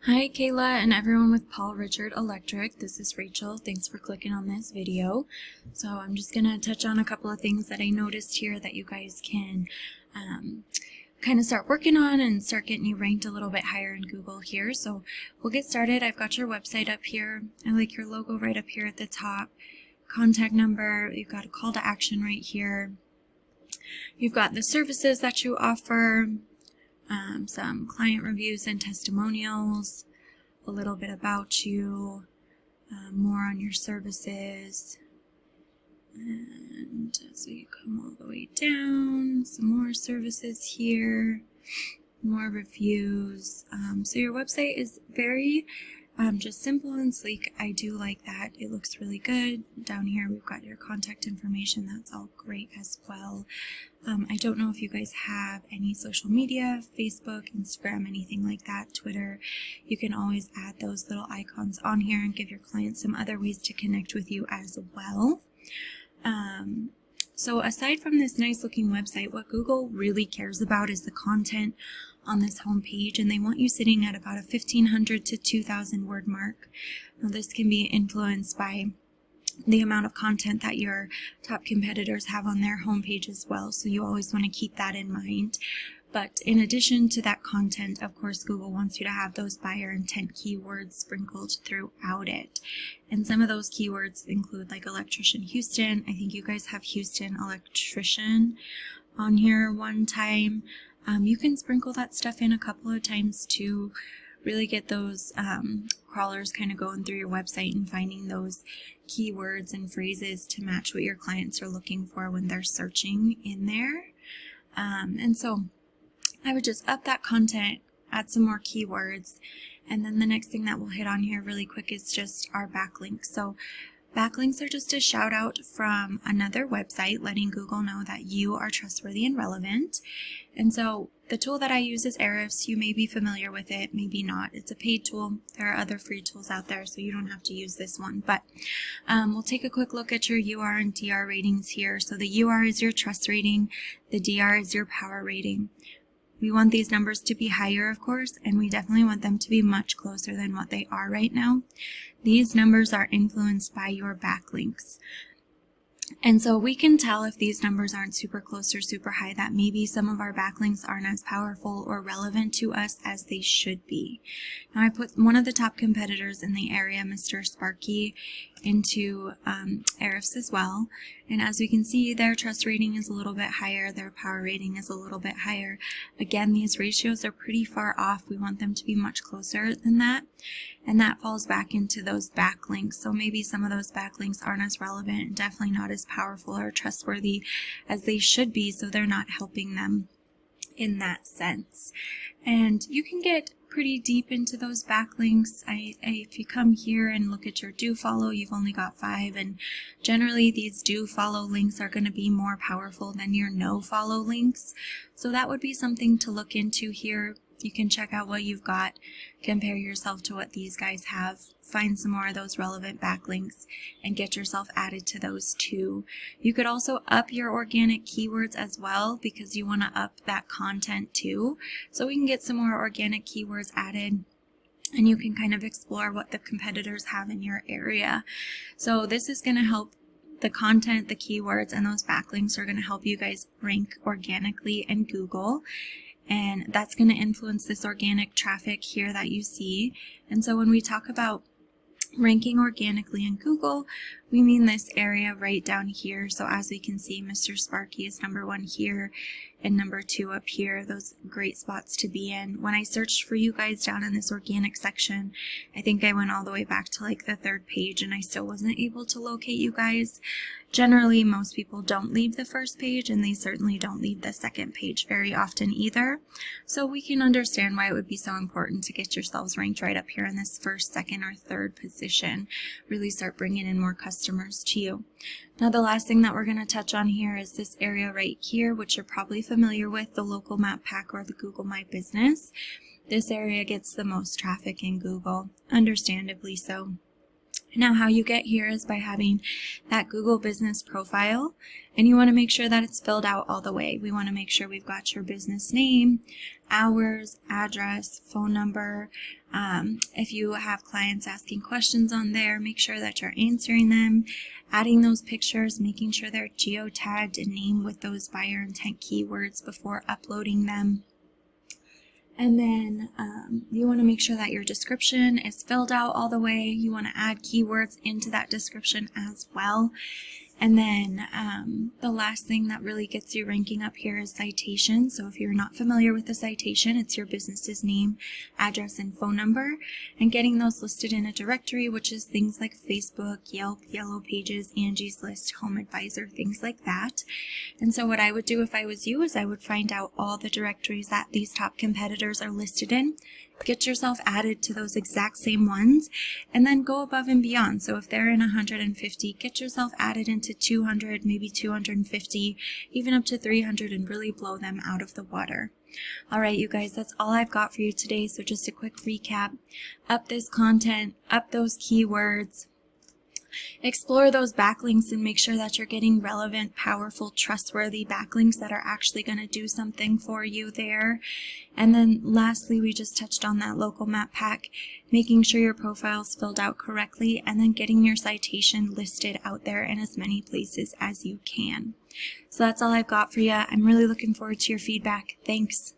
Hi Kayla and everyone with Paul Richard Electric. This is Rachel. Thanks for clicking on this video. So I'm just going to touch on a couple of things that I noticed here that you guys can kind of start working on and start getting you ranked a little bit higher in Google here. So we'll get started. I've got your website up here. I like your logo right up here at the top. Contact number. You've got a call to action right here. You've got the services that you offer. Some client reviews and testimonials, a little bit about you, more on your services, and so you come all the way down, some more services here, more reviews. So your website is very just simple and sleek. I do like that. It looks really good. Down here we've got your contact information. That's all great as well. I don't know if you guys have any social media, Facebook, Instagram, anything like that, Twitter. You can always add those little icons on here and give your clients some other ways to connect with you as well. So aside from this nice looking website, what Google really cares about is the content on this home page, and they want you sitting at about a 1,500 to 2,000 word mark. Now this can be influenced by the amount of content that your top competitors have on their homepage as well, so you always want to keep that in mind. But in addition to that content, of course, Google wants you to have those buyer intent keywords sprinkled throughout it. And some of those keywords include like Electrician Houston. I think you guys have Houston Electrician on here one time. You can sprinkle that stuff in a couple of times to really get those crawlers kind of going through your website and finding those keywords and phrases to match what your clients are looking for when they're searching in there. And so I would just up that content, add some more keywords, and then the next thing that we'll hit on here really quick is just our backlinks. So backlinks are just a shout out from another website letting Google know that you are trustworthy and relevant. And so the tool that I use is Ahrefs. You may be familiar with it, maybe not. It's a paid tool. There are other free tools out there, so you don't have to use this one. But we'll take a quick look at your UR and DR ratings here. So the UR is your trust rating. The DR is your power rating. We want these numbers to be higher, of course, and we definitely want them to be much closer than what they are right now. These numbers are influenced by your backlinks. And so we can tell if these numbers aren't super close or super high that maybe some of our backlinks aren't as powerful or relevant to us as they should be. Now I put one of the top competitors in the area, Mr. Sparky, into Ahrefs as well. And as we can see, their trust rating is a little bit higher, their power rating is a little bit higher. Again, these ratios are pretty far off. We want them to be much closer than that. And that falls back into those backlinks. So maybe some of those backlinks aren't as relevant and definitely not as powerful or trustworthy as they should be, so they're not helping them in that sense. And you can get pretty deep into those backlinks. If you come here and look at your do follow, you've only got 5, and generally these do follow links are going to be more powerful than your no follow links. So that would be something to look into here. You can check out what you've got, compare yourself to what these guys have, find some more of those relevant backlinks, and get yourself added to those too. You could also up your organic keywords as well, because you want to up that content too. So we can get some more organic keywords added, and you can kind of explore what the competitors have in your area. So this is going to help. The content, the keywords, and those backlinks are going to help you guys rank organically in Google. And that's going to influence this organic traffic here that you see. And so when we talk about ranking organically in Google, we mean this area right down here. So as we can see, Mr. Sparky is number 1 here and number 2 up here. Those great spots to be in. When I searched for you guys down in this organic section, I think I went all the way back to like the 3rd page and I still wasn't able to locate you guys. Generally, most people don't leave the 1st page, and they certainly don't leave the 2nd page very often either. So we can understand why it would be so important to get yourselves ranked right up here in this 1st, 2nd, or 3rd position. Really start bringing in more customers to you. Now the last thing that we're going to touch on here is this area right here, which you're probably familiar with, the local map pack or the Google My Business. This area gets the most traffic in Google, understandably so. Now, how you get here is by having that Google business profile, and you want to make sure that it's filled out all the way. We want to make sure we've got your business name, hours, address, phone number. If you have clients asking questions on there, make sure that you're answering them, adding those pictures, making sure they're geotagged and named with those buyer intent keywords before uploading them. And then you want to make sure that your description is filled out all the way. You want to add keywords into that description as well. And then the last thing that really gets you ranking up here is citation. So if you're not familiar with the citation, it's your business's name, address, and phone number, and getting those listed in a directory, which is things like Facebook, Yelp, Yellow Pages, Angie's List, Home Advisor, things like that. And so what I would do if I was you is I would find out all the directories that these top competitors are listed in, get yourself added to those exact same ones, and then go above and beyond. So if they're in 150, get yourself added into 200, maybe 250, even up to 300, and really blow them out of the water. All right, you guys, that's all I've got for you today. So just a quick recap: up this content, up those keywords, explore those backlinks and make sure that you're getting relevant, powerful, trustworthy backlinks that are actually going to do something for you there. And then lastly, we just touched on that local map pack, making sure your profile's filled out correctly, and then getting your citation listed out there in as many places as you can. So that's all I've got for you. I'm really looking forward to your feedback. Thanks.